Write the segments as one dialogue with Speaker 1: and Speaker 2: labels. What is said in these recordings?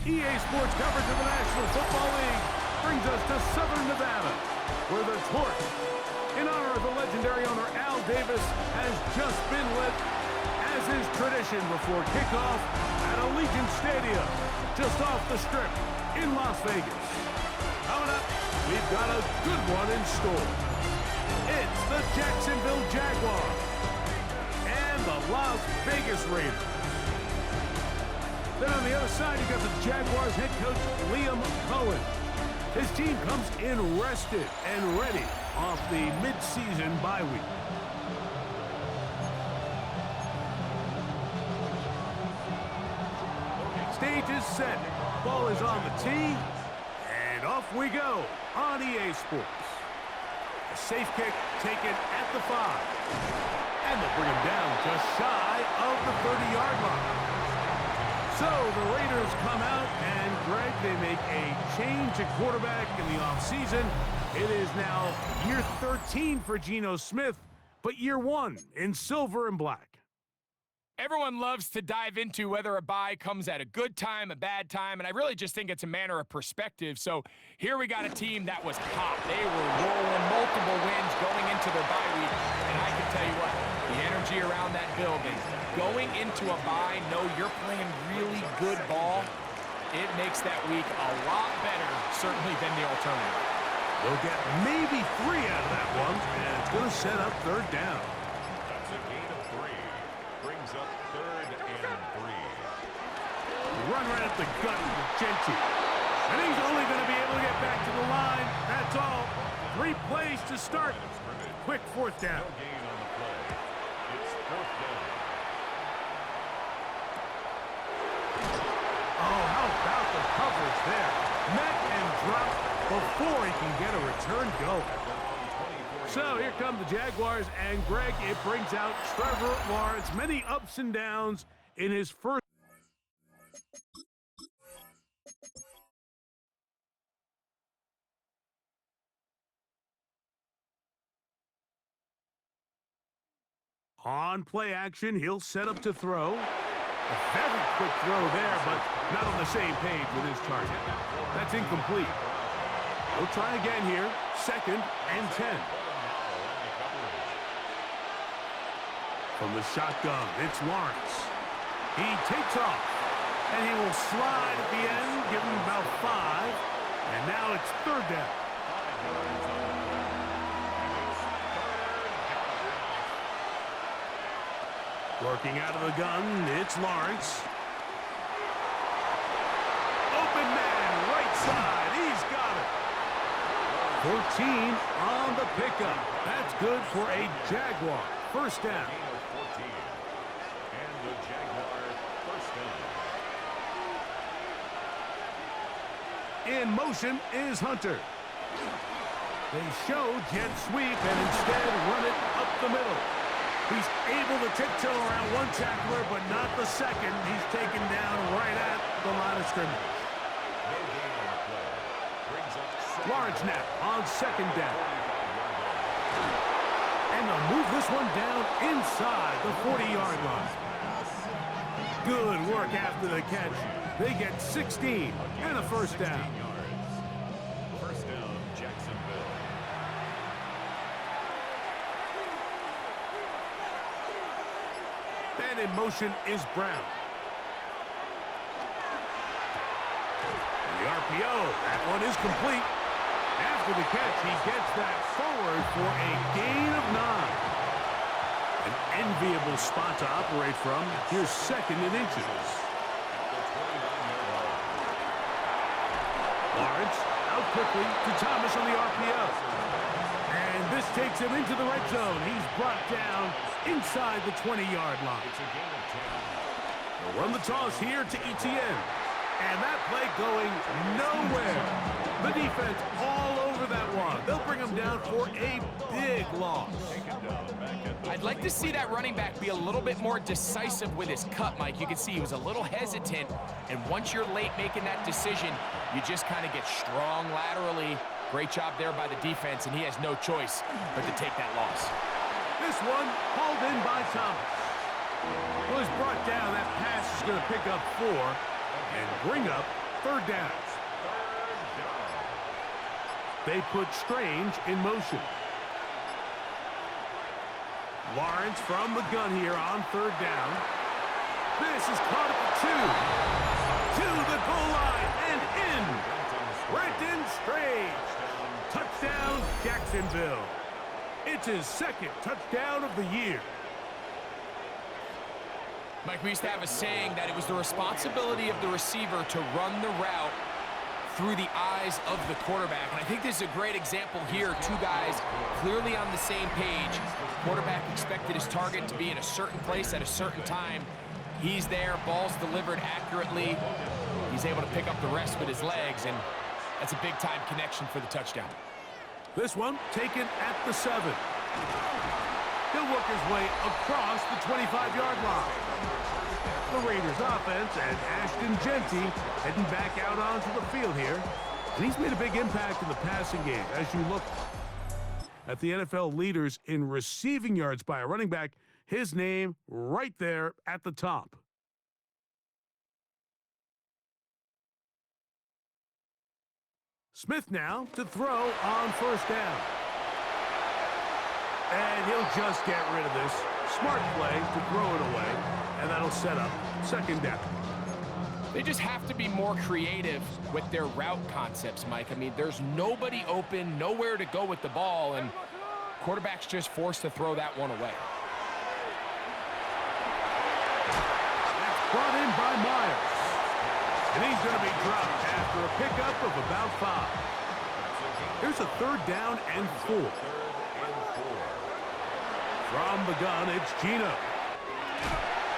Speaker 1: EA Sports coverage of the National Football League brings us to Southern Nevada, where the torch, in honor of the legendary owner Al Davis, has just been lit, as is tradition before kickoff at Allegiant Stadium, just off the Strip in Las Vegas. Coming up, we've got a good one in store. It's the Jacksonville Jaguars and the Las Vegas Raiders. Then on the other side, you got the Jaguars head coach, Liam Cohen. His team comes in rested and ready off the mid-season bye week. Stage is set. Ball is on the tee. And off we go on EA Sports. A safe kick taken at the 5. And they'll bring him down just shy of the 30-yard line. So the Raiders come out, and Greg, they make a change at quarterback in the offseason. It is now year 13 for Geno Smith, but year 1 in silver and black.
Speaker 2: Everyone loves to dive into whether a bye comes at a good time, a bad time, and I really just think it's a matter of perspective. So here we got a team that was hot. They were rolling, multiple wins going into their bye week, and I can tell you what, the energy around that building, going into a bye, know you're playing really good ball, it makes that week a lot better, certainly, than the alternative.
Speaker 1: They'll get maybe 3 out of that one, and it's going to set up third down.
Speaker 3: That's a gain of 3. Brings up 3rd and 3.
Speaker 1: Run right up the gut with Genty. And he's only going to be able to get back to the line. That's all. 3 plays to start. Quick 4th down.
Speaker 3: No gain on the play. It's 4th down.
Speaker 1: Oh, how about the coverage there? Met and dropped before he can get a return go. So here come the Jaguars, and Greg, it brings out Trevor Lawrence. Many ups and downs in his first. On play action, he'll set up to throw. A very quick throw there, but not on the same page with his target. That's incomplete. We'll try again here. 2nd and 10. From the shotgun, it's Lawrence. He takes off, and he will slide at the end, give him about 5. And now it's 3rd down. Working out of the gun, it's Lawrence. Open man, right side, he's got it. 14 on the pickup. That's good for a Jaguar. 1st down.
Speaker 3: And the Jaguar 1st down.
Speaker 1: In motion is Hunter. They show jet sweep and instead run it up the middle. He's able to tiptoe around one tackler, but not the second. He's taken down right at the line of scrimmage.
Speaker 3: No gain on the play. Brings up
Speaker 1: Large snap on 2nd down. And they'll move this one down inside the 40-yard line. Good work after the catch. They get 16 and a 1st down.
Speaker 3: 1st down, Jacksonville.
Speaker 1: And in motion is Brown. The RPO, that one is complete. After the catch, he gets that forward for a gain of 9. An enviable spot to operate from. Here's 2nd and inches. Lawrence out quickly to Thomas on the RPO. And this takes him into the red zone. He's brought down inside the 20-yard line.
Speaker 3: It's a gain of 10.
Speaker 1: They'll run the toss here to Etienne. And that play going nowhere. The defense all over that one. They'll bring him down for a big loss.
Speaker 2: I'd like to see that running back be a little bit more decisive with his cut, Mike. You can see he was a little hesitant, and once you're late making that decision, you just kind of get strong laterally. Great job there by the defense, and he has no choice but to take that loss.
Speaker 1: This one hauled in by Thomas. Was brought down. That pass is going to pick up 4 and bring up third down. They put Strange in motion. Lawrence from the gun here on third down. This is caught at the 2. To the goal line and in. Brenton Strange. Touchdown, Jacksonville. It's his second touchdown of the year.
Speaker 2: Mike, we used to have a saying that it was the responsibility of the receiver to run the route through the eyes of the quarterback. And I think this is a great example here. Two guys clearly on the same page. Quarterback expected his target to be in a certain place at a certain time. He's there, ball's delivered accurately. He's able to pick up the rest with his legs, and that's a big-time connection for the touchdown.
Speaker 1: This one taken at the 7. He'll work his way across the 25-yard line. The Raiders offense and Ashton Genty heading back out onto the field here. And he's made a big impact in the passing game. As you look at the NFL leaders in receiving yards by a running back, his name right there at the top. Smith now to throw on first down. And he'll just get rid of this. Smart play to throw it away, and that'll set up second down.
Speaker 2: They just have to be more creative with their route concepts, Mike. I mean, there's nobody open, nowhere to go with the ball, and quarterback's just forced to throw that one away.
Speaker 1: That's brought in by Myers. And he's going to be dropped after a pickup of about 5. Here's a third down and 4. From the gun, it's Gino.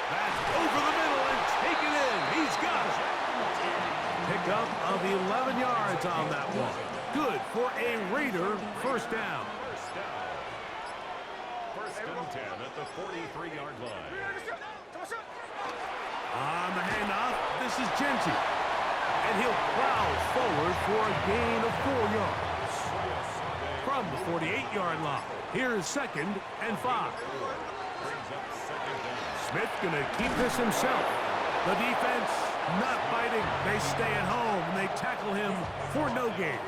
Speaker 1: That's over the middle and taken in. He's got it. Pickup of 11 yards on that one. Good for a Raider first down.
Speaker 3: First and 10 at the 43-yard line.
Speaker 1: On the handoff, this is Genty. And he'll plow forward for a gain of 4 yards. From the 48-yard line, here's second and 5. Smith gonna keep this himself. The defense not biting. They stay at home, and they tackle him for no gain.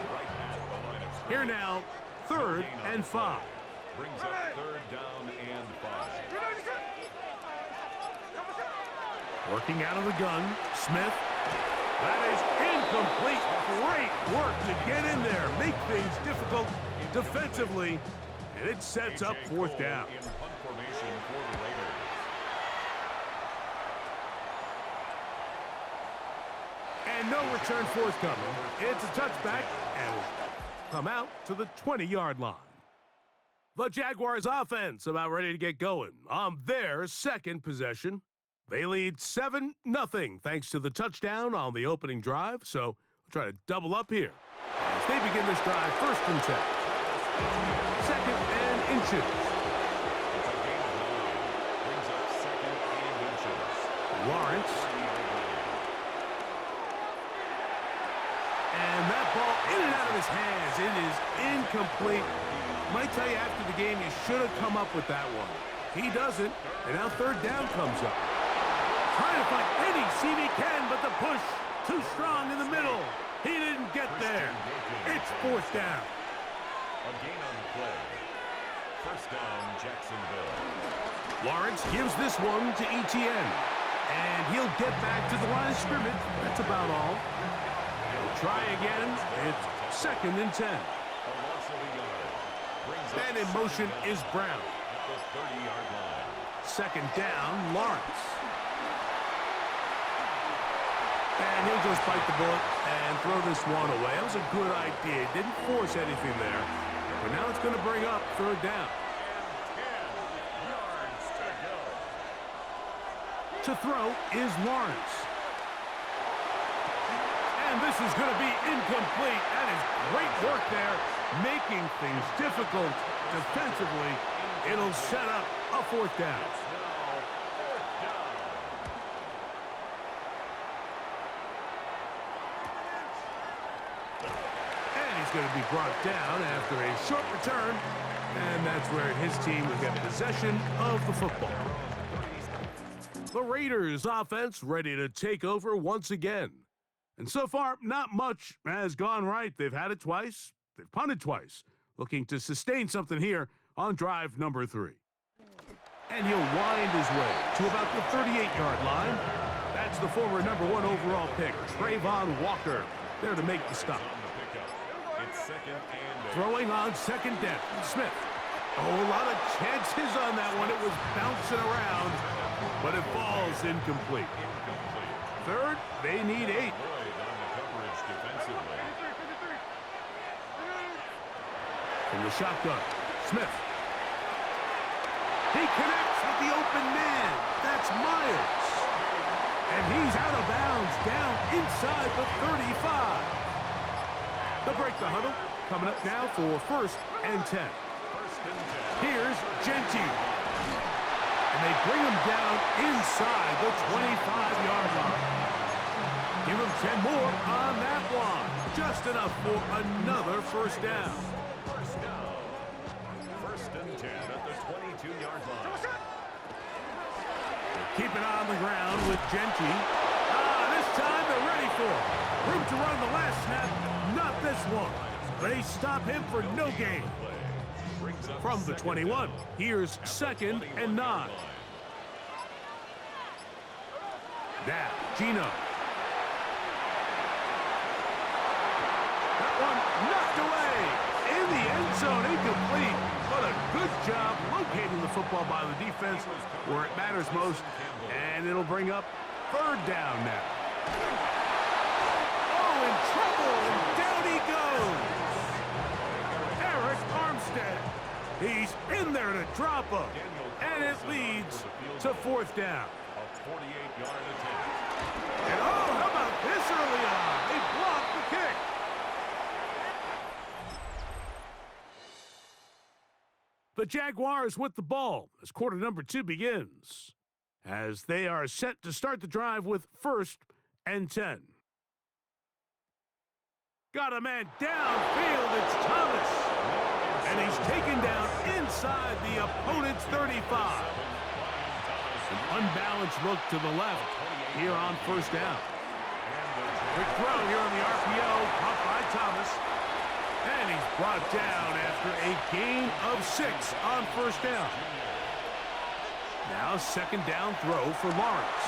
Speaker 1: Here now, third and 5.
Speaker 3: Brings up third down and 5.
Speaker 1: Working out of the gun, Smith. That is incomplete. Great work to get in there. Make things difficult defensively. And it sets up fourth down.
Speaker 3: In punt formation for the Raiders.
Speaker 1: And no return forthcoming. It's a touchback and will come out to the 20-yard line. The Jaguars offense about ready to get going on their second possession. They lead 7-0 thanks to the touchdown on the opening drive, so we'll try to double up here as they begin this drive first and 10. Second and inches.
Speaker 3: Brings up second and inches.
Speaker 1: Lawrence. And that ball in and out of his hands. It is incomplete. Might tell you after the game you should have come up with that one. He doesn't, and now third down comes up. Trying to find any seam he can, but the push too strong in the middle. He didn't get there. It's fourth down.
Speaker 3: A gain on the play. First down, Jacksonville.
Speaker 1: Lawrence gives this one to Etienne. And he'll get back to the line of scrimmage. That's about all. He'll try again. It's second and 10.
Speaker 3: A loss of a yard. Brings up
Speaker 1: And in motion is Brown.
Speaker 3: at the 30-yard line.
Speaker 1: Second down, Lawrence. And he'll just bite the bullet and throw this one away. That was a good idea. Didn't force anything there. But now it's going to bring up third down.
Speaker 3: 10 yards to go.
Speaker 1: To throw is Lawrence. And this is going to be incomplete. That is great work there, making things difficult defensively. It'll set up a fourth down. Going to be brought down after a short return, and that's where his team will get possession of the football. The Raiders offense ready to take over once again And so far, not much has gone right. They've had it twice. They've punted twice. Looking to sustain something here on drive number 3. And he'll wind his way to about the 38-yard line. That's the former number 1 overall pick, Trayvon Walker, there to make the stop. Throwing on second down, Smith. Oh, a lot of chances on that one. It was bouncing around, but it falls incomplete. Third, they need 8. From the shotgun, Smith. He connects with the open man. That's Myers. And he's out of bounds, down inside the 35. They'll break the huddle. Coming up now for 1st and 10. Here's Genty. And they bring him down inside the 25-yard line. Give him 10 more on that one. Just enough for another 1st down.
Speaker 3: 1st and 10 at the 22-yard line.
Speaker 1: Keep it on the ground with Genty. This time they're ready for it. Room to run the last snap. Not this one. They stop him for no gain. From the 21, here's 2nd and 9. Now, Gino. That one knocked away. In the end zone, incomplete. But a good job locating the football by the defense where it matters most. And it'll bring up 3rd down now. Oh, in trouble, and down he goes. Eric Armstead. He's in there to drop him. And it leads to 4th down.
Speaker 3: A 48-yard attempt.
Speaker 1: And oh, how about this early on? They blocked the kick. The Jaguars with the ball as quarter number 2 begins, as they are set to start the drive with 1st and 10. Got a man downfield, it's Thomas. And he's taken down inside the opponent's 35. An unbalanced look to the left here on 1st down. Quick throw here on the RPO, caught by Thomas. And he's brought down after a gain of 6 on 1st down. Now 2nd down throw for Lawrence.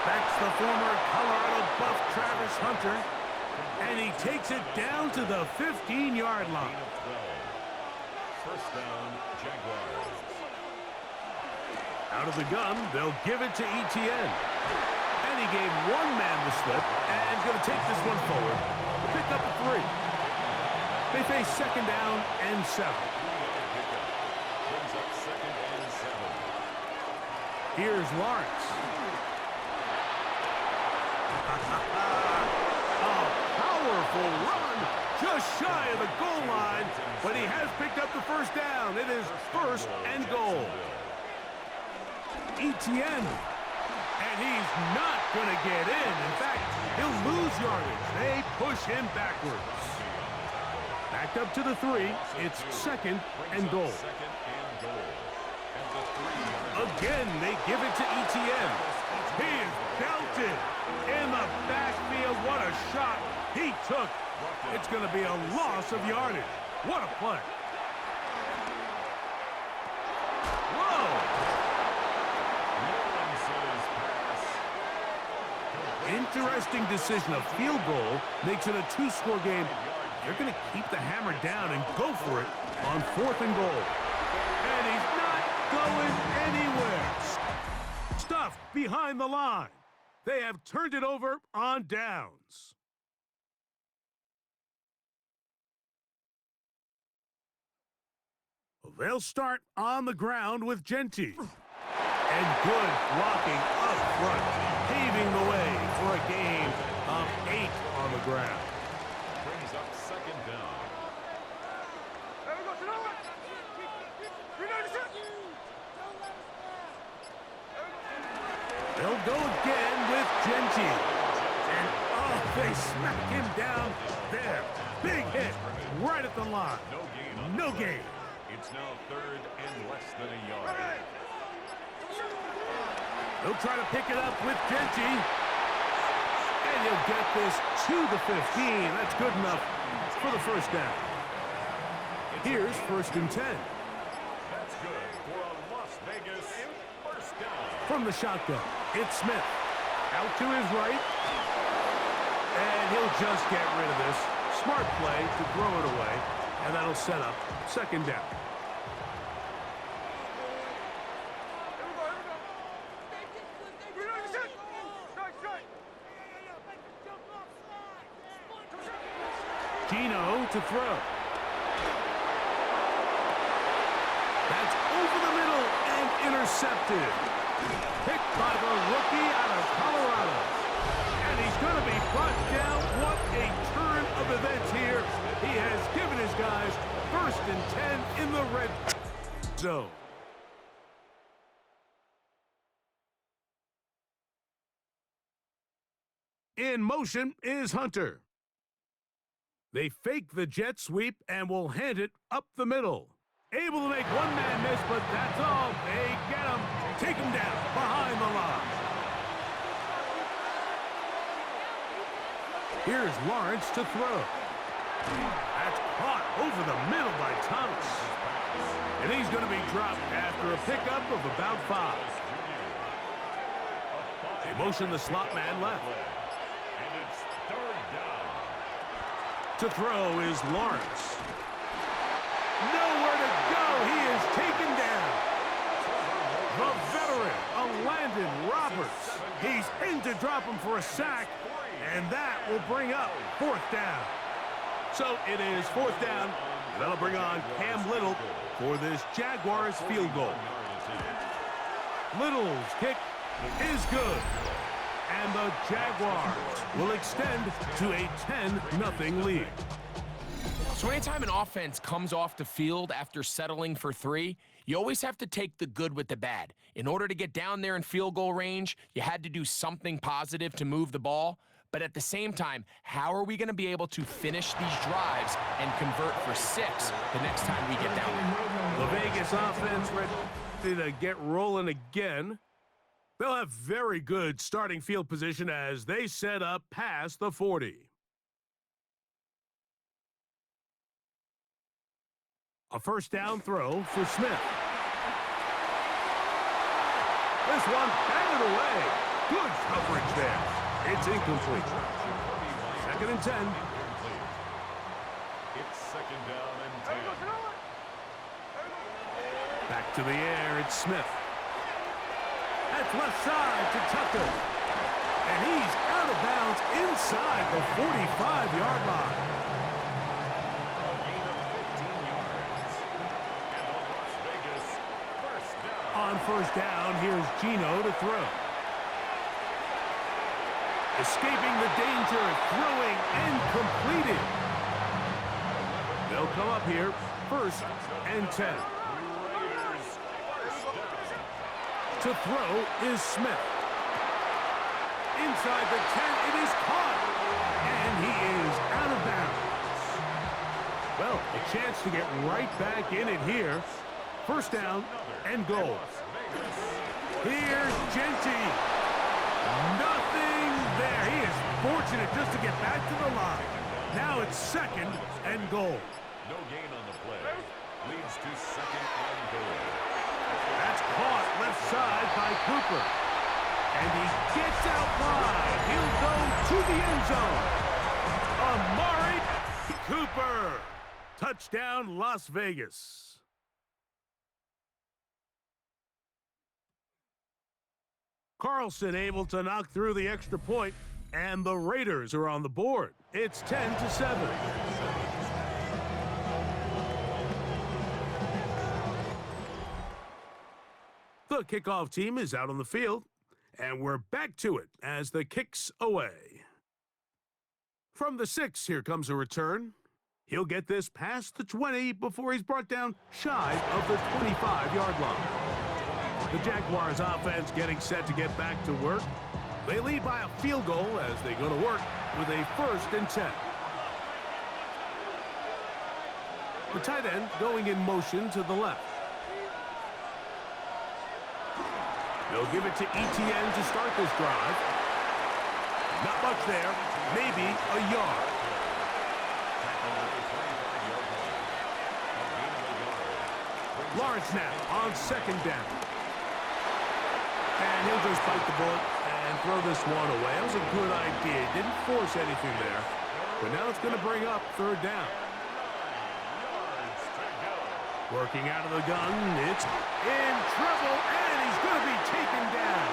Speaker 1: That's the former Colorado Buff Travis Hunter. And he takes it down to the 15-yard line.
Speaker 3: 1st down, Jaguars.
Speaker 1: Out of the gun, they'll give it to Etienne. And he gave one man the slip and going to take this one forward to pick up a 3. They face 2nd down and 7.
Speaker 3: Brings up 2nd and 7.
Speaker 1: Here's Lawrence. A powerful run just shy of the goal line, but he has picked up the 1st down. It is 1st and goal. Etienne. And he's not going to get in. In fact, he'll lose yardage. They push him backwards. Backed up to the 3. It's 2nd and goal. Again, they give it to Etienne. He is belted in the backfield. What a shot he took. It's going to be a loss of yardage. What a play. Whoa. Interesting decision. A field goal makes it a 2-score game. They're going to keep the hammer down and go for it on 4th and goal. And he's not going anywhere. Stuffed behind the line. They have turned it over on downs. They'll start on the ground with Genty. And good blocking up front, paving the way for a gain of 8 on the ground.
Speaker 3: Brings up 2nd down.
Speaker 1: They'll go again with Genty. And oh, they smack him down there. Big hit right at the line. No gain.
Speaker 3: It's now 3rd and less than a yard.
Speaker 1: They'll try to pick it up with Genty. And And you'll get this to the 15. That's good enough for the first down. Here's 1st and 10.
Speaker 3: That's good for a Las Vegas first down.
Speaker 1: From the shotgun, it's Smith. Out to his right. And he'll just get rid of this. Smart play to throw it away. And that'll set up 2nd down. Gino to throw. That's over the middle and intercepted. Picked by the rookie out of Colorado. And he's going to be brought down. What a turn of events here. He has given his guys 1st and 10 in the red zone. In motion is Hunter. They fake the jet sweep and will hand it up the middle. Able to make one man miss, but that's all. They get him. Take him down behind the line. Here's Lawrence to throw. That's caught over the middle by Thomas. And he's going to be dropped after a pickup of about 5. They motion the slot man left.
Speaker 3: And it's 3rd down.
Speaker 1: To throw is Lawrence. Nowhere to go. He is taken down. The veteran, Landon Roberts. He's in to drop him for a sack, and that will bring up 4th down. So it is 4th down. That'll bring on Cam Little for this Jaguars field goal. Little's kick is good. And the Jaguars will extend to a 10-0 lead.
Speaker 2: So anytime an offense comes off the field after settling for 3, you always have to take the good with the bad. In order to get down there in field goal range, you had to do something positive to move the ball. But at the same time, how are we going to be able to finish these drives and convert for 6 the next time we get down there?
Speaker 1: The Vegas offense ready to get rolling again. They'll have very good starting field position as they set up past the 40. A 1st down throw for Smith. This one batted away. Good coverage there. It's incomplete. 2nd and 10.
Speaker 3: It's 2nd down and 10.
Speaker 1: Back to the air, it's Smith. That's left side to Tucker. And he's out of bounds inside the 45-yard line.
Speaker 3: A gain of 15 yards. And a Las Vegas first down.
Speaker 1: On 1st down, here's Gino to throw. Escaping the danger, throwing and completed. They'll come up here, 1st and 10. To throw is Smith. Inside the 10, it is caught. And he is out of bounds. Well, a chance to get right back in it here. 1st down and goal. Here's Genty. Nothing there. He is fortunate just to get back to the line. Now it's 2nd and goal.
Speaker 3: No gain on the play. Leads to 2nd and goal.
Speaker 1: That's caught left side by Cooper. And he gets out wide. He'll go to the end zone. Amari Cooper. Touchdown, Las Vegas. Carlson able to knock through the extra point, and the Raiders are on the board. It's 10-7. The kickoff team is out on the field, and we're back to it as the kick's away. From the 6, here comes a return. He'll get this past the 20 before he's brought down shy of the 25-yard line. The Jaguars offense getting set to get back to work. They lead by a field goal as they go to work with a 1st and 10. The tight end going in motion to the left. They'll give it to Etienne to start this drive. Not much there, maybe a yard. Lawrence now on second down. And he'll just bite the bullet and throw this one away. That was a good idea. Didn't force anything there. But now it's going to bring up third down. Working out of the gun. It's in trouble, and he's going to be taken down.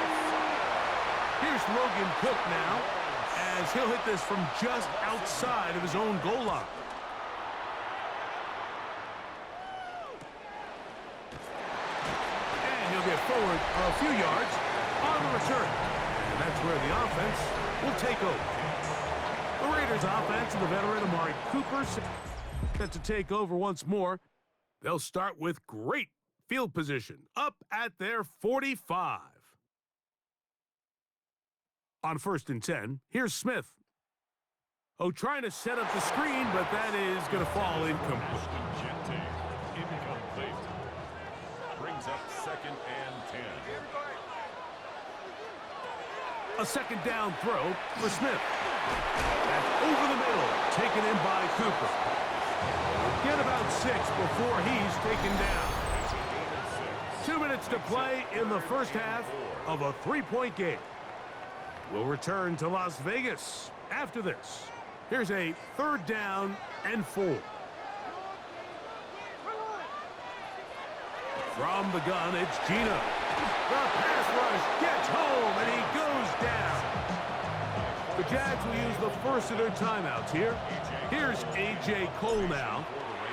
Speaker 1: Here's Logan Cook now, as he'll hit this from just outside of his own goal line. And he'll get forward a few yards on the return. And that's where the offense will take over. The Raiders offense and the veteran Amari Cooper set to take over once more. They'll start with great field position up at their 45. On 1st and 10, here's Smith. Oh, trying to set up the screen, but that is going to fall incomplete.
Speaker 3: Incomplete. Brings up 2nd and 10.
Speaker 1: A second down throw for Smith. That's over the middle, taken in by Cooper. Get about 6 before he's taken down. 2 minutes to play in the first half of a 3-point game. We'll return to Las Vegas after this. Here's a 3rd down and 4. From the gun, it's Gino. The pass rush gets home, and he goes down. The Jags will use the first of their timeouts here. Here's A.J. Cole now,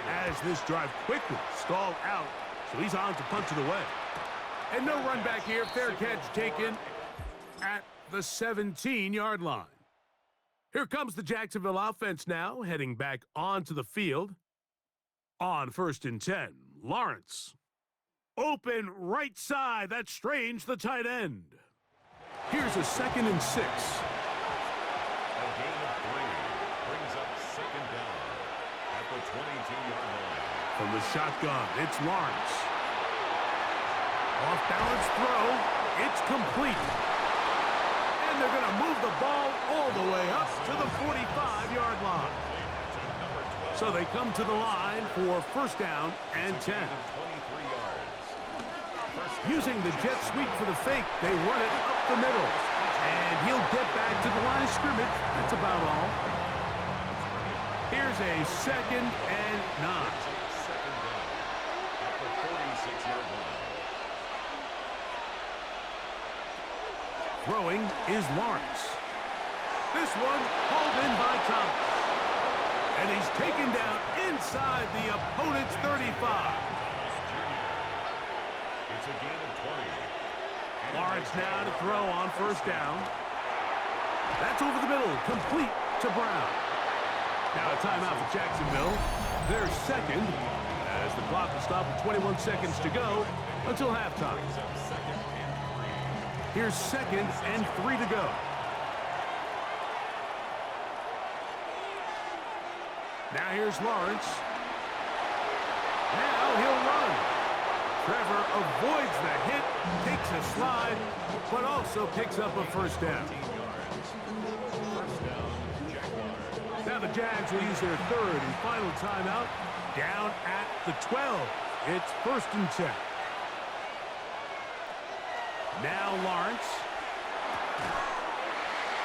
Speaker 1: as this drive quickly stalled out, so he's on to punch it away. And no run back here. Fair catch taken at the 17-yard line. Here comes the Jacksonville offense now, heading back onto the field. On 1st and 10, Lawrence. Open right side. That's Strange, the tight end. Here's a 2nd and 6.
Speaker 3: A gain of 3 brings up 2nd down at the 22-yard line.
Speaker 1: From the shotgun, it's Lawrence. Off-balance throw. It's complete. And they're going to move the ball all the way up to the 45-yard line. So they come to the line for 1st down and 10. Using the jet sweep for the fake, they run it up the middle. And he'll get back to the line of scrimmage. That's about all. Here's a 2nd and 9.
Speaker 3: At the 46-yard line.
Speaker 1: Throwing is Lawrence. This one hauled in by Thomas. And he's taken down inside the opponent's 35.
Speaker 3: It's a gain of 20.
Speaker 1: Lawrence now to throw on 1st down. That's over the middle, complete to Brown. Now a timeout for Jacksonville. Their 2nd, as the clock will stop with 21 seconds to go until halftime. Here's 2nd and 3 to go. Now here's Lawrence. Now he'll run. Trevor avoids the hit, takes a slide, but also picks up a 1st down. Now the Jags will use their 3rd and final timeout down at the 12. It's 1st and 10. Now Lawrence.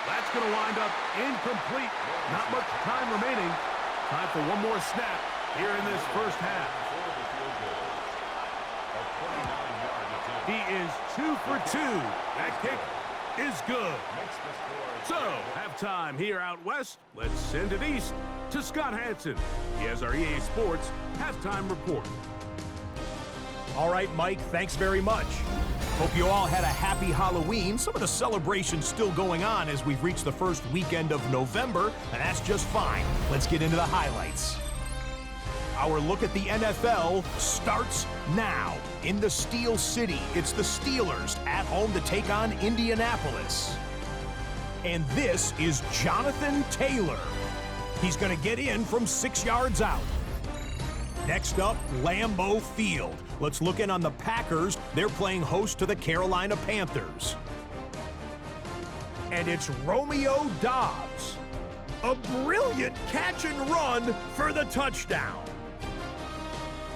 Speaker 1: That's going to wind up incomplete. Not much time remaining. Time for one more snap here in this first half. He is 2 for 2. That kick is good. So, halftime here out west. Let's send it east to Scott Hansen. He has our EA Sports halftime report.
Speaker 4: All right, Mike, thanks very much. Hope you all had a happy Halloween. Some of the celebrations still going on as we've reached the first weekend of November, and that's just fine. Let's get into the highlights. Our look at the NFL starts now. In the Steel City, it's the Steelers at home to take on Indianapolis. And this is Jonathan Taylor. He's going to get in from 6 yards out. Next up, Lambeau Field. Let's look in on the Packers. They're playing host to the Carolina Panthers. and it's Romeo Doubs. A brilliant catch and run for the touchdown.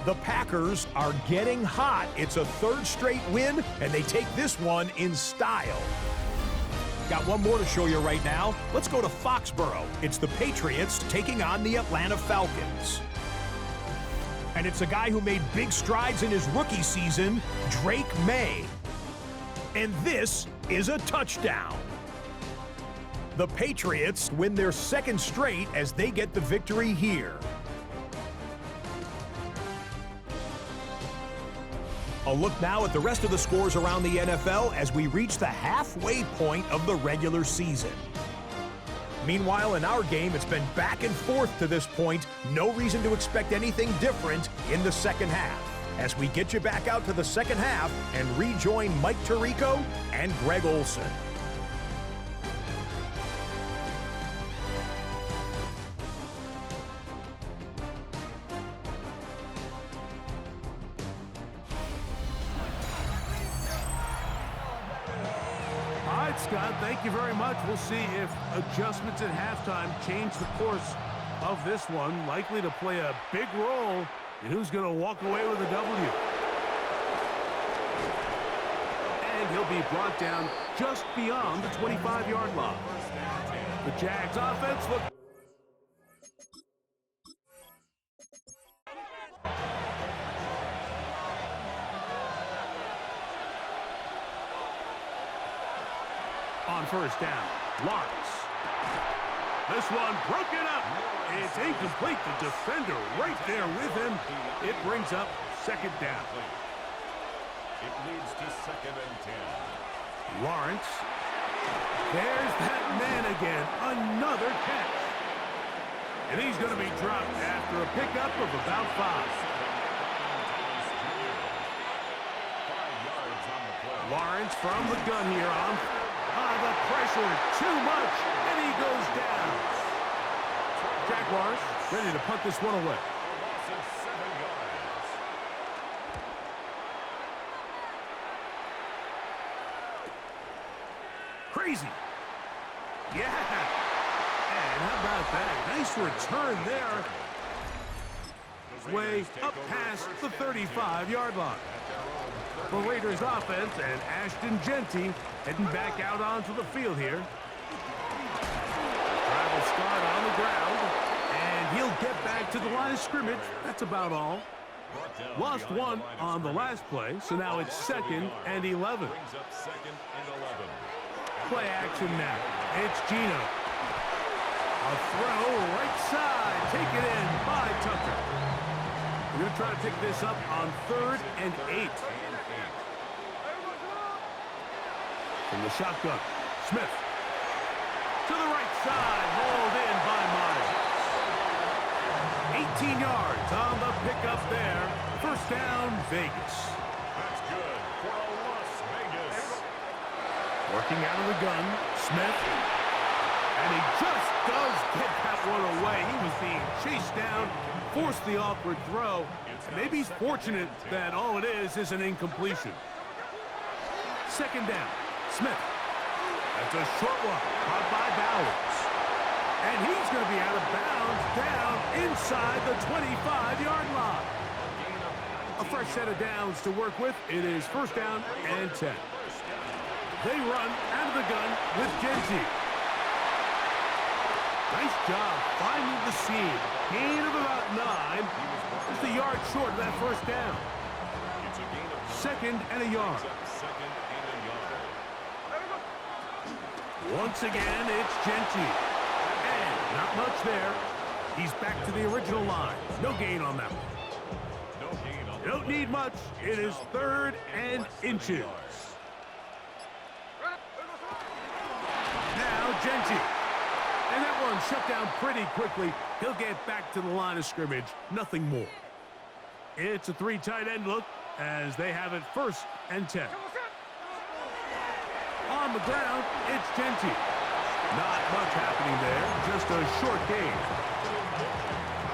Speaker 4: The Packers are getting hot. It's a third straight win, and they take this one in style. Got one more to show you right now. Let's go to Foxborough. It's the Patriots taking on the Atlanta Falcons. And it's a guy who made big strides in his rookie season, Drake May. And this is a touchdown. The Patriots win their second straight as they get the victory here. A look now at the rest of the scores around the NFL as we reach the halfway point of the regular season. Meanwhile, in our game, it's been back and forth to this point. No reason to expect anything different in the second half. As we get you back out to the second half and rejoin Mike Tirico and Greg Olson.
Speaker 1: Scott, thank you very much. We'll see if adjustments at halftime change the course of this one. Likely to play a big role in who's going to walk away with a W. And he'll be brought down just beyond the 25-yard line. The Jags offense look. On first down, Lawrence. This one broken up. It's incomplete. The defender right there with him. It brings up second down.
Speaker 3: It leads to 2nd and 10.
Speaker 1: Lawrence. There's that man again. Another catch. And he's going to be dropped after a pickup of about 5.
Speaker 3: 5 yards on the play.
Speaker 1: Lawrence from the gun here on. The pressure too much, and he goes down. Jaguars ready to punt this one away.
Speaker 3: Loss of 7 yards.
Speaker 1: Crazy. Yeah. And how about that? Nice return there. Way up past the 35-yard line. The Raiders offense and Ashton Genty heading back out onto the field here. Drive will start on the ground, and he'll get back to the line of scrimmage. That's about all. Lost one on the last play, so now it's 2nd and 11.
Speaker 3: Brings up 2nd and 11.
Speaker 1: Play action now. It's Gino. A throw right side. Taken in by Tucker. We're going to try to pick this up on 3rd and 8. From the shotgun, Smith. To the right side, hauled in by Myers. 18 yards on the pickup there. First down, Vegas.
Speaker 3: That's good for Las Vegas.
Speaker 1: Working out of the gun, Smith. And he just does get that one away. He was being chased down, forced the awkward throw. And maybe he's fortunate that all it is an incompletion. Second down. Smith. That's a short one, caught by Bowers. And he's going to be out of bounds down inside the 25-yard line. A fresh set of downs to work with. It is first down and 10. They run out of the gun with Genty. Nice job finding the seam. Gain of about 9. Just a yard short of that first down.
Speaker 3: It's a gain of
Speaker 1: 2nd and a yard.
Speaker 3: 2nd and a yard.
Speaker 1: Once again, it's Genty. And not much there. He's back to the original line. No gain on that one.
Speaker 3: No gain on
Speaker 1: Don't need much. It is 3rd and inches. Now Genty. And that one shut down pretty quickly. He'll get back to the line of scrimmage. Nothing more. It's a 3 tight end look as they have it 1st and 10. On the ground, it's Genty. Not much happening there. Just a short gain.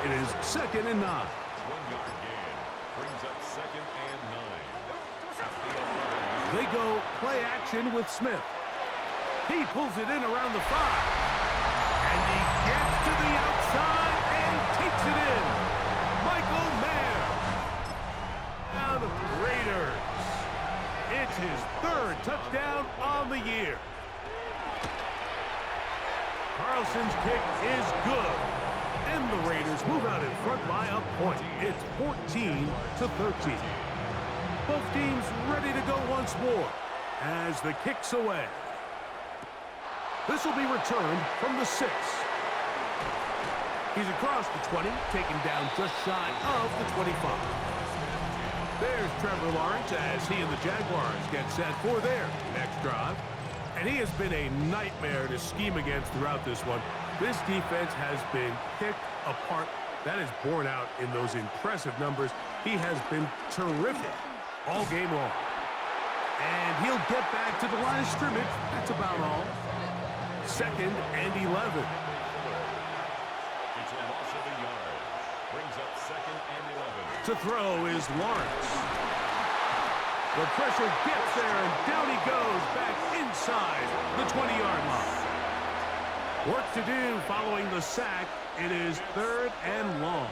Speaker 1: It is 2nd and 9.
Speaker 3: 1 yard gain. Brings up 2nd and 9.
Speaker 1: They go play action with Smith. He pulls it in around the 5. And he gets to the outside and takes it in. Michael Mayer. Now the Raiders. It's his 3rd touchdown on the year. Carlson's kick is good. And the Raiders move out in front by a point. It's 14-13. Both teams ready to go once more as the kick's away. This will be returned from the 6. He's across the 20, taken down just shy of the 25. There's Trevor Lawrence as he and the Jaguars get set for their next drive. And he has been a nightmare to scheme against throughout this one. This defense has been picked apart. That is borne out in those impressive numbers. He has been terrific all game long. And he'll get back to the line of scrimmage. That's about all. 2nd and 11.
Speaker 3: It's a loss of a yard. Brings up 2nd and 11.
Speaker 1: To throw is Lawrence. The pressure gets there, and down he goes back inside the 20-yard line. Work to do following the sack. It is 3rd and long.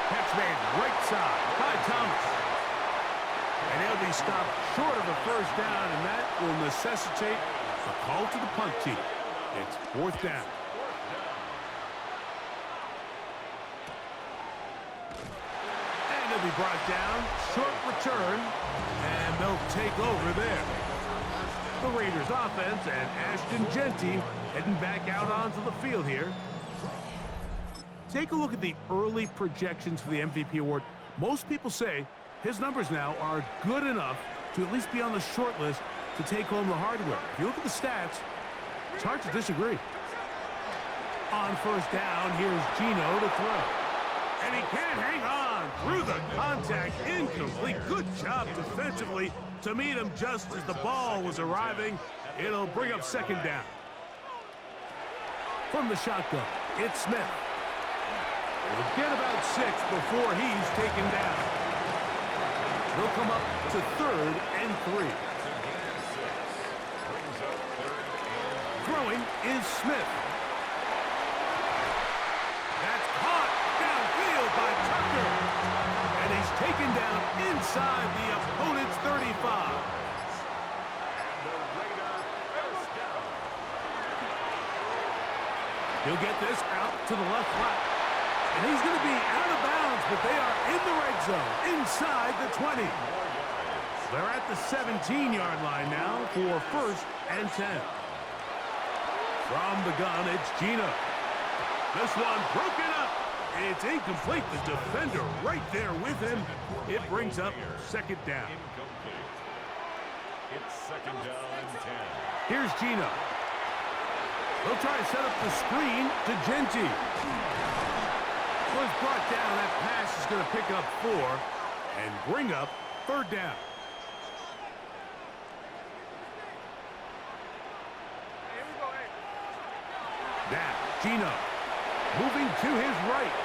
Speaker 1: Catch made right side by Thomas. And he'll be stopped short of a 1st down, and that will necessitate a call to the punt team. It's 4th down. And he'll be brought down. Short return, and they'll take over there. The Raiders offense and Ashton Genty heading back out onto the field here. Take a look at the early projections for the MVP award. Most people say his numbers now are good enough to at least be on the short list to take home the hardware. If you look at the stats, it's hard to disagree. On 1st down, here's Gino to throw. And he can't hang on through the contact. Incomplete. Good job defensively to meet him just as the ball was arriving. It'll bring up 2nd down. From the shotgun, it's Smith. He'll get about 6 before he's taken down. He'll come up to 3rd and 3. Throwing is Smith. That's caught downfield by Tucker. And he's taken down inside the opponent's 35. He'll get this out to the left flat. And he's going to be out of bounds, but they are in the red zone, inside the 20. They're at the 17-yard line now for 1st and 10. From the gun, it's Gino. This one broken up. It's incomplete. The defender right there with him. It brings up 2nd down.
Speaker 3: It's 2nd down and 10.
Speaker 1: Here's Gino. They'll try to set up the screen to Genty. Was brought down. That pass is going to pick up 4 and bring up 3rd down. Now, Gino moving to his right.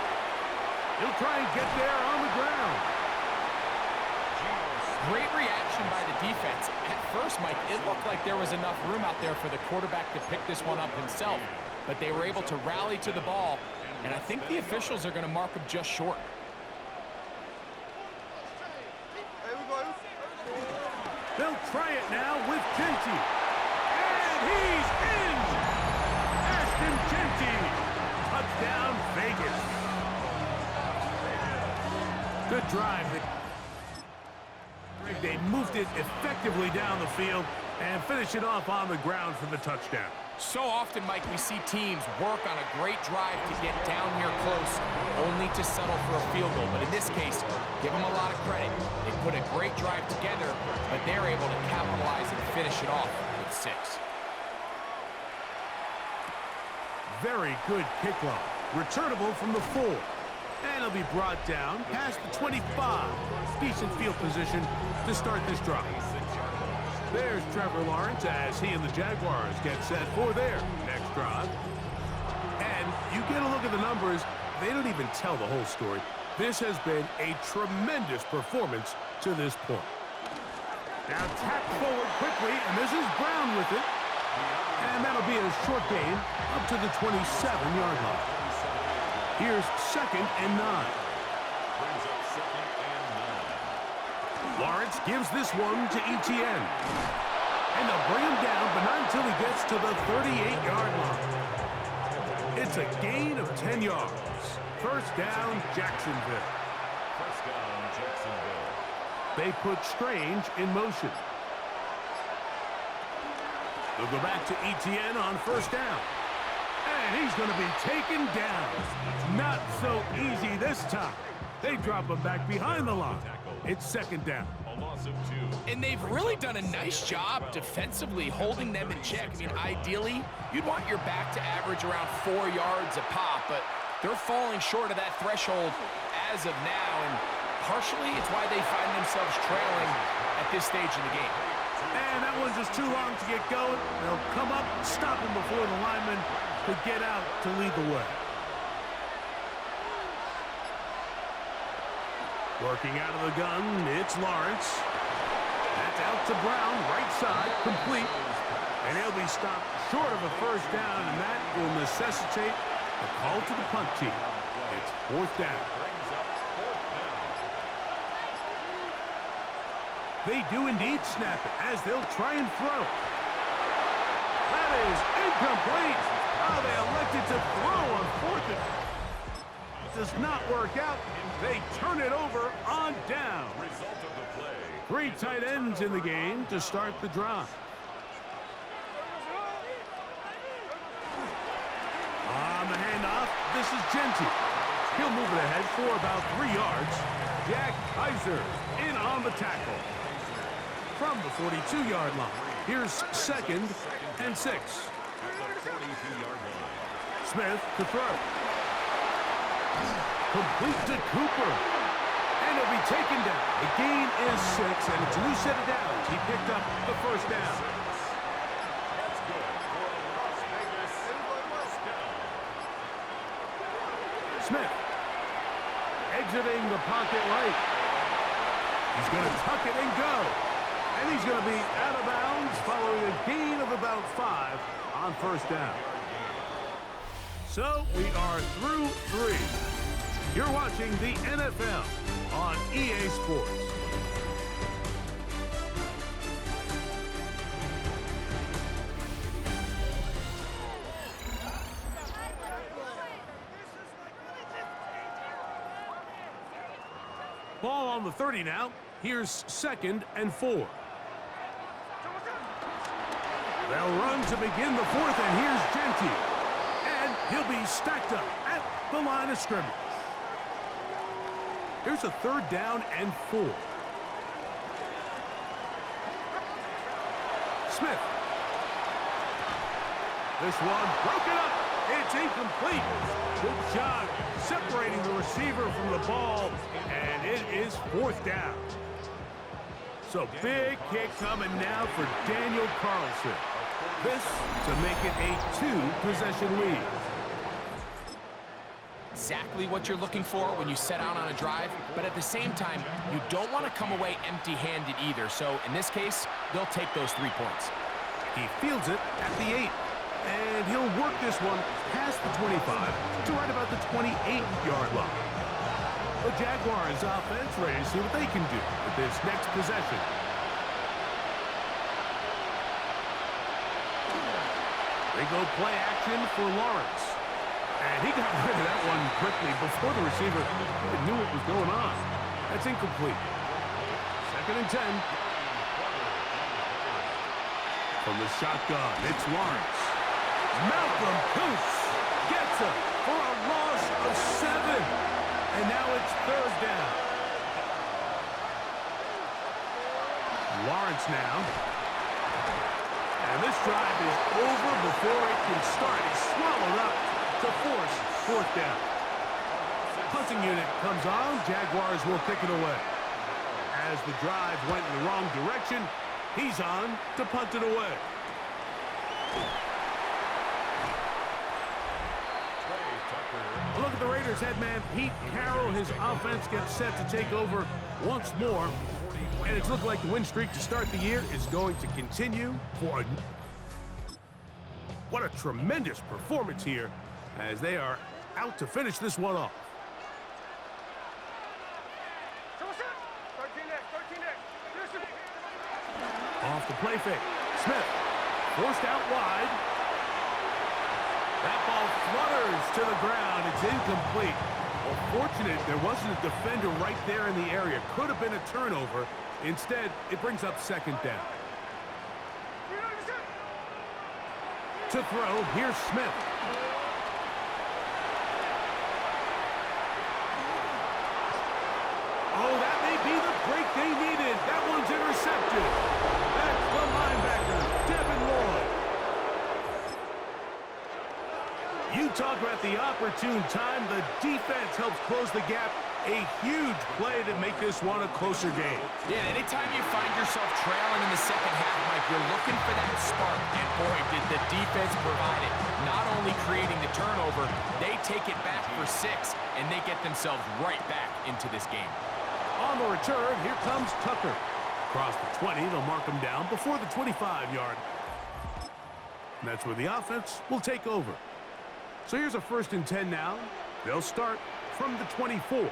Speaker 1: He'll try and get there on the ground.
Speaker 2: Great reaction by the defense. At first, Mike, it looked like there was enough room out there for the quarterback to pick this one up himself, but they were able to rally to the ball, and I think the officials are going to mark him just short.
Speaker 1: They'll try it now with Genty. And he's in! Ashton Genty. Touchdown, Vegas. Good drive. They moved it effectively down the field and finish it off on the ground for the touchdown.
Speaker 2: So often, Mike, we see teams work on a great drive to get down here close, only to settle for a field goal. But in this case, give them a lot of credit. They put a great drive together, but they're able to capitalize and finish it off with 6.
Speaker 1: Very good kickoff. Returnable from the 4. And he'll be brought down past the 25. Decent field position to start this drive. There's Trevor Lawrence as he and the Jaguars get set for their next drive. And you get a look at the numbers, they don't even tell the whole story. This has been a tremendous performance to this point. Now tapped forward quickly, and this is Brown with it. And that'll be a short gain up to the 27-yard line. Here's 2nd and 9.
Speaker 3: Brings up 2nd and 9.
Speaker 1: Lawrence gives this one to Etienne. And they'll bring him down, but not until he gets to the 38-yard line. It's a gain of 10 yards. First down, Jacksonville.
Speaker 3: First down, Jacksonville.
Speaker 1: They put Strange in motion. They'll go back to Etienne on first down. And he's going to be taken down. Not so easy this time. They drop him back behind the line. It's 2nd down.
Speaker 3: A loss of 2.
Speaker 2: And they've really done a nice job defensively holding them in check. I mean, ideally, you'd want your back to average around 4 yards a pop, but they're falling short of that threshold as of now, and partially it's why they find themselves trailing at this stage in the game.
Speaker 1: And that one's just too long to get going. They'll come up, stop him before the lineman could get out to lead the way. Working out of the gun, it's Lawrence. That's out to Brown, right side, complete. And he'll be stopped short of a first down, and that will necessitate a call to the punt team. It's 4th down.
Speaker 3: Brings up 4th down.
Speaker 1: They do indeed snap it as they'll try and throw. That is incomplete. Oh, they elected to throw on 4th and... Does not work out. They turn it over on down.
Speaker 3: Result of the play.
Speaker 1: 3 tight ends in the game to start the drive. On the handoff, this is Genty. He'll move it ahead for about 3 yards. Jack Kaiser in on the tackle. From the 42-yard line, here's 2nd and 6.
Speaker 3: At the 42-yard line.
Speaker 1: Smith to throw. Complete to Cooper. And he'll be taken down. The gain is 6, and it's a new set of downs. He picked up the first down.
Speaker 3: That's good for a Las Vegas first down.
Speaker 1: Smith exiting the pocket right. He's going to tuck it and go. And he's going to be out of bounds following a gain of about 5 on first down. So we are through 3. You're watching the NFL on EA Sports. Ball on the 30 now. Here's 2nd and 4. They'll run to begin the 4th, and here's Genty. And he'll be stacked up at the line of scrimmage. Here's a 3rd down and 4. Smith. This one broken up. It's incomplete. Good job separating the receiver from the ball, and it is 4th down. So big kick coming now for Daniel Carlson. This to make it a 2-possession lead.
Speaker 2: Exactly what you're looking for when you set out on a drive, but at the same time, you don't want to come away empty-handed either. So in this case, they'll take those 3 points.
Speaker 1: He fields it at the 8, and he'll work this one past the 25 to right about the 28-yard line. The Jaguars offense ready to see what they can do with this next possession. They go play action for Lawrence. And he got rid of that one quickly before the receiver even knew what was going on. That's incomplete. 2nd and 10. From the shotgun, it's Lawrence. Malcolm Koonce gets him for a loss of 7. And now it's 3rd down. Lawrence now. And this drive is over before it can start. He's swallowed up to force 4th down. Punting unit comes on. Jaguars will kick it away. As the drive went in the wrong direction, he's on to punt it away. A look at the Raiders head man Pete Carroll. His offense gets set to take over once more. And it's looked like the win streak to start the year is going to continue for what a tremendous performance here as they are out to finish this one off. Off the play fake. Smith forced out wide. That ball flutters to the ground. It's incomplete. Well, fortunate there wasn't a defender right there in the area. Could have been a turnover. Instead, it brings up second down. To throw, here's Smith. Oh, that may be the break they needed. That one's intercepted. That's the linebacker, Devin Lloyd. You talk about the opportune time. The defense helps close the gap. A huge play to make this one a closer game.
Speaker 2: Yeah, anytime you find yourself trailing in the second half, Mike, you're looking for that spark. And boy, did the defense provide it. Not only creating the turnover, they take it back for 6, and they get themselves right back into this game.
Speaker 1: On the return, here comes Tucker. Across the 20, they'll mark him down before the 25-yard. And that's where the offense will take over. So here's a 1st and 10 now. They'll start from the 24.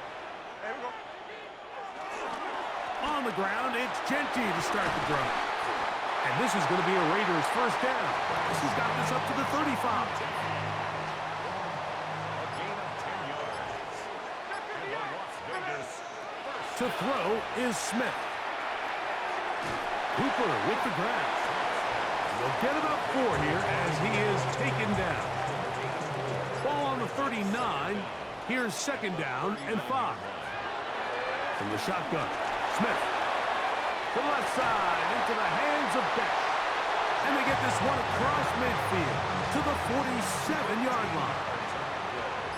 Speaker 1: On the ground, it's Genty to start the drive. And this is going to be a Raiders 1st down. He's got this up to the 35.
Speaker 3: A gain of 10 yards. And the Las Vegas
Speaker 1: To throw is Smith. Cooper with the grab. They'll get about 4 here as he is taken down. Ball on the 39. Here's 2nd down and 5. From the shotgun, Smith. To the left side, into the hands of Beck. And they get this one across midfield to the 47-yard line.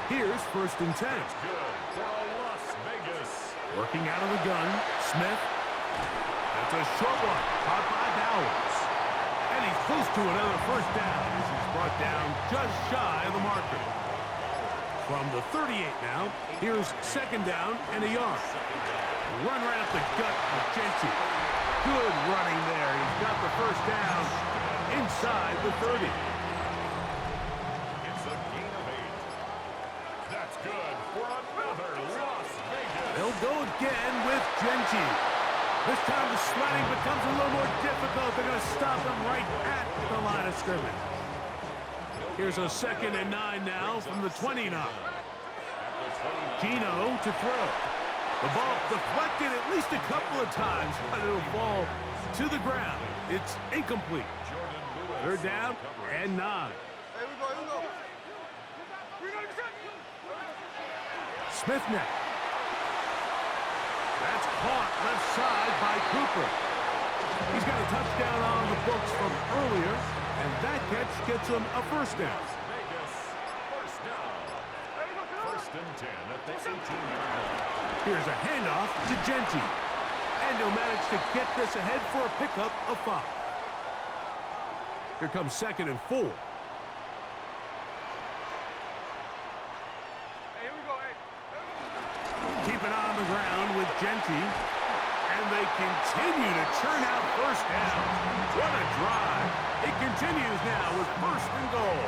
Speaker 1: Here's 1st and 10.
Speaker 3: good for Las Vegas.
Speaker 1: Working out of the gun, Smith. That's a short one, caught by Bowers. And he's close to another 1st down as he's brought down just shy of the marker. From the 38 now, here's 2nd down and a yard. Run right up the gut of Genty. Good running there. He's got the 1st down inside the 30.
Speaker 3: It's a gain of 8. That's good for another Las Vegas.
Speaker 1: They'll go again with Genty. This time the sliding becomes a little more difficult. They're going to stop him right at the line of scrimmage. Here's a 2nd and 9 now from the 29. Gino to throw. The ball deflected at least a couple of times, but it'll fall to the ground. It's incomplete. 3rd down and 9. Smith now. That's caught left side by Cooper. He's got a touchdown on the books from earlier, and that catch gets him a 1st down.
Speaker 3: Vegas, 1st down. 1st and 10 at the 18-yard line.
Speaker 1: Here's a handoff to Genty. And he'll manage to get this ahead for a pickup of 5. Here comes 2nd and 4. Keep it on the ground with Genty. And they continue to churn out 1st down. What a drive. It continues now with 1st and goal.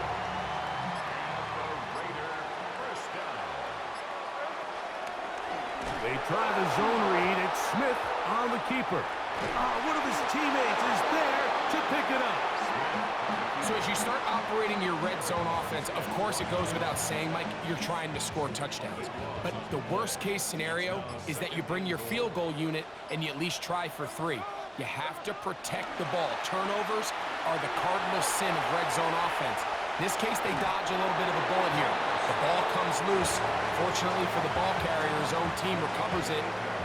Speaker 1: They try the zone read. It's Smith on the keeper. One of his teammates is there to pick it up.
Speaker 2: So as you start operating your red zone offense, of course it goes without saying, Mike, you're trying to score touchdowns. But the worst case scenario is that you bring your field goal unit and you at least try for 3. You have to protect the ball. Turnovers are the cardinal sin of red zone offense. In this case, they dodge a little bit of a bullet here. The ball comes loose. Fortunately for the ball carrier, his own team recovers it.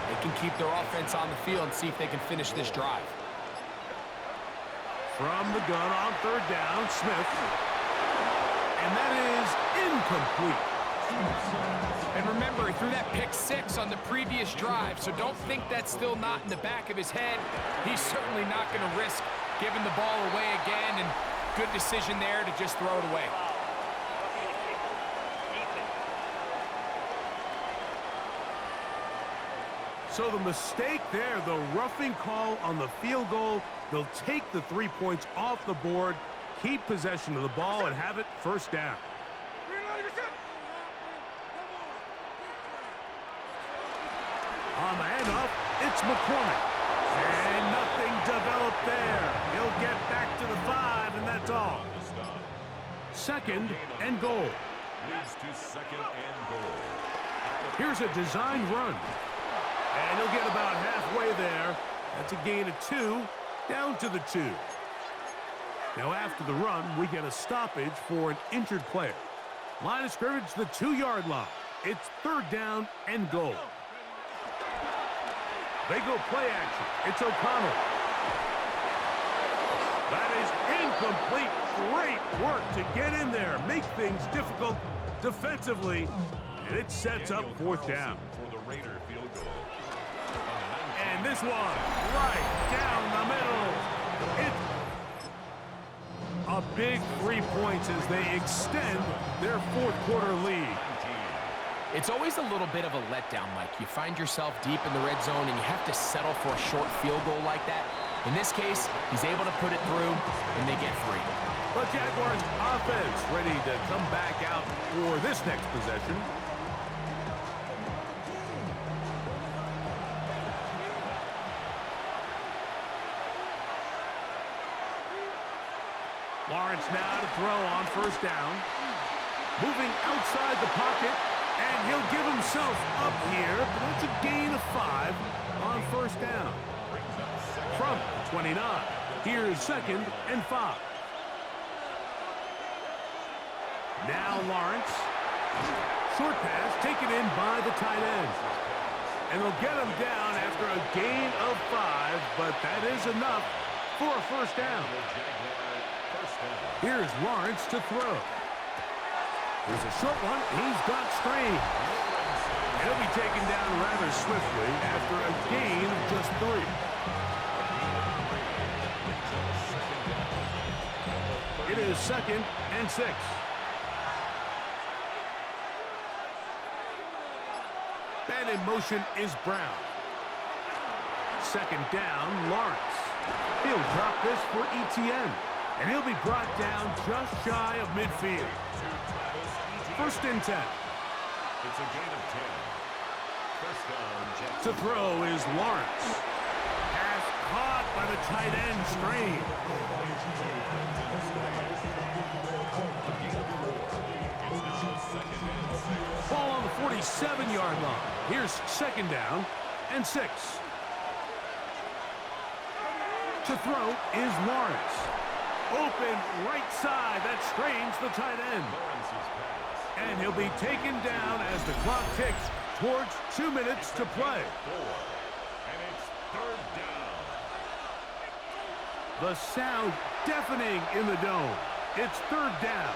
Speaker 2: They can keep their offense on the field and see if they can finish this drive.
Speaker 1: From the gun on 3rd down, Smith. And that is incomplete.
Speaker 2: And remember, he threw that pick 6 on the previous drive, so don't think that's still not in the back of his head. He's certainly not going to risk giving the ball away again, and good decision there to just throw it away.
Speaker 1: So the mistake there, the roughing call on the field goal, they'll take the 3 points off the board, keep possession of the ball, and have it first down. On the handoff, it's McCormick. And nothing developed there. He'll get back to the 5, and that's all. Second and goal.
Speaker 3: Leads to second and goal.
Speaker 1: Here's a designed run. And he'll get about halfway there. That's a gain of 2, down to the 2. Now after the run, we get a stoppage for an injured player. Line of scrimmage, the 2-yard line. It's third down and goal. They go play action. It's O'Connell. That is incomplete. Great work to get in there, make things difficult defensively, and it sets up fourth down.
Speaker 3: For the Raider field goal.
Speaker 1: And this one, right down the middle. It's a big 3 points as they extend their fourth quarter lead.
Speaker 2: It's always a little bit of a letdown, Mike. You find yourself deep in the red zone, and you have to settle for a short field goal like that. In this case, he's able to put it through, and they get 3.
Speaker 1: The Jaguars offense ready to come back out for this next possession. Lawrence now to throw on first down. Moving outside the pocket, and he'll give himself up here, but that's a gain of 5 on first down. From 29, here's second and 5. Now Lawrence. Short pass taken in by the tight end. And they'll get him down after a gain of 5, but that is enough for a first down. Here's Lawrence to throw. Here's a short one. He's got strength. He'll be taken down rather swiftly after a gain of just 3. It is second and 6. And in motion is Brown. Second down, Lawrence. He'll drop this for ETN. And he'll be brought down just shy of midfield. First and 10.
Speaker 3: It's a gain of 10. First down,
Speaker 1: To throw is Lawrence. Pass caught by the tight end, Strain. Ball on the 47-yard line. Here's second down and 6. To throw is Lawrence. Open right side. That strains the tight end. And he'll be taken down as the clock ticks towards 2 minutes to play.
Speaker 3: and it's third down.
Speaker 1: The sound deafening in the dome. It's third down.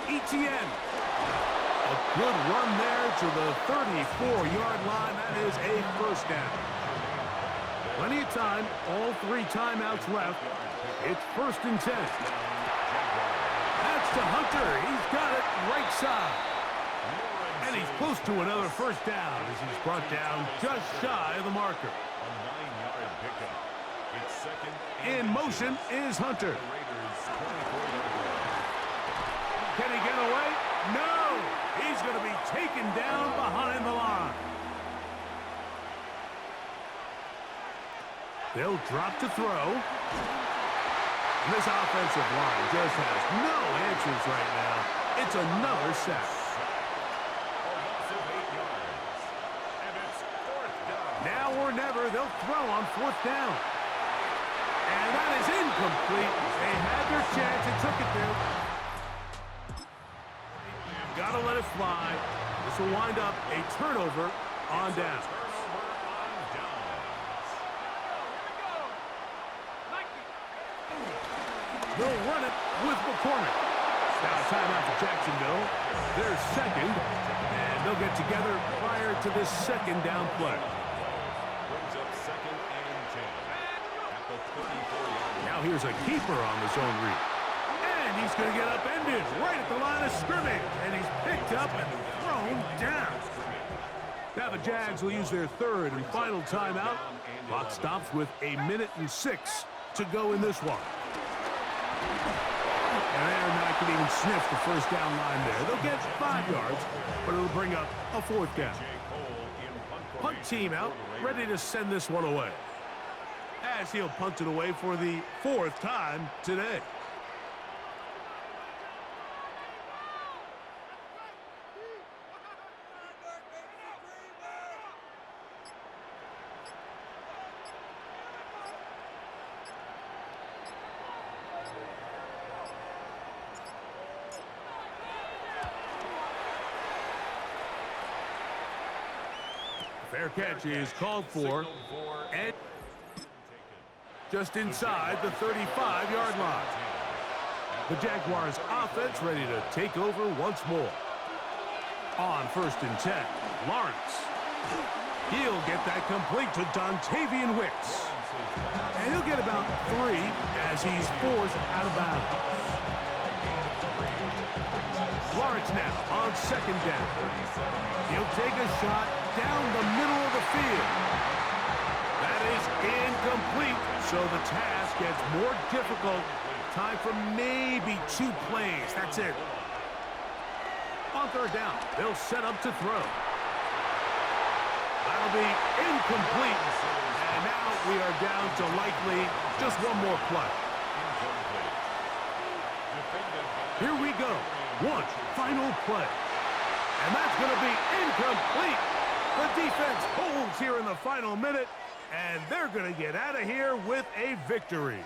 Speaker 1: ETN. A good run there to the 34-yard line. That is a first down. Plenty of time. All 3 timeouts left. It's first and 10. That's to Hunter. He's got it right side. And he's close to another first down as he's brought down just shy of the marker.
Speaker 3: A 9-yard pickup. It's second.
Speaker 1: In motion is Hunter.
Speaker 3: Raiders 24-yard line.
Speaker 1: Can he get away? No! He's going to be taken down behind the line. They'll drop to throw. And this offensive line just has no answers right now. It's another sack.
Speaker 3: A loss of 8 yards. And it's fourth down.
Speaker 1: Now or never, they'll throw on fourth down. And that is incomplete. They had their chance and took it there. Gotta let it fly. This will wind up a turnover on down. They'll run it with McCormick. Now timeout for Jacksonville. They're second, and they'll get together prior to this second down play.
Speaker 3: Brings up second and 10. At the 34-yard line.
Speaker 1: Now here's a keeper on the zone read. And he's going to get upended right at the line of scrimmage. And he's picked up and thrown down. Now the Jags will use their third and final timeout. Clock stops with 1:06 to go in this one. And they're not going to even sniff the first down line there. They'll get 5 yards, but it'll bring up a 4th down. Punt team out, ready to send this one away. As he'll punt it away for the 4th time today. Fair catch is called for, and just inside the 35-yard line. The Jaguars offense ready to take over once more. On 1st and 10, Lawrence. He'll get that complete to Dontavian Wicks. And he'll get about 3 as he's forced out of bounds. Lawrence now on 2nd down. He'll take a shot down the middle of the field. That is incomplete, so the task gets more difficult. Time for maybe 2 plays. That's it. On 3rd down, they'll set up to throw. That'll be incomplete. And now we are down to likely just one more play. Here we go. One final play. And that's going to be incomplete. The defense holds here in the final minute, and they're going to get out of here with a victory.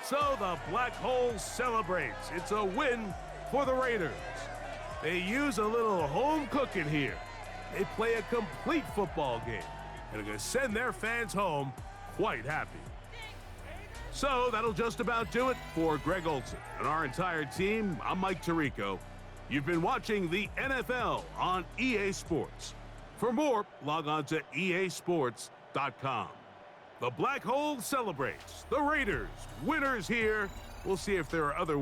Speaker 1: So the Black Hole celebrates. It's a win for the Raiders. They use a little home cooking here. They play a complete football game, and are going to send their fans home quite happy. So that'll just about do it for Greg Olsen and our entire team. I'm Mike Tirico. You've been watching the NFL on EA Sports. For more, log on to easports.com. The Black Hole celebrates. The Raiders, winners here. We'll see if there are other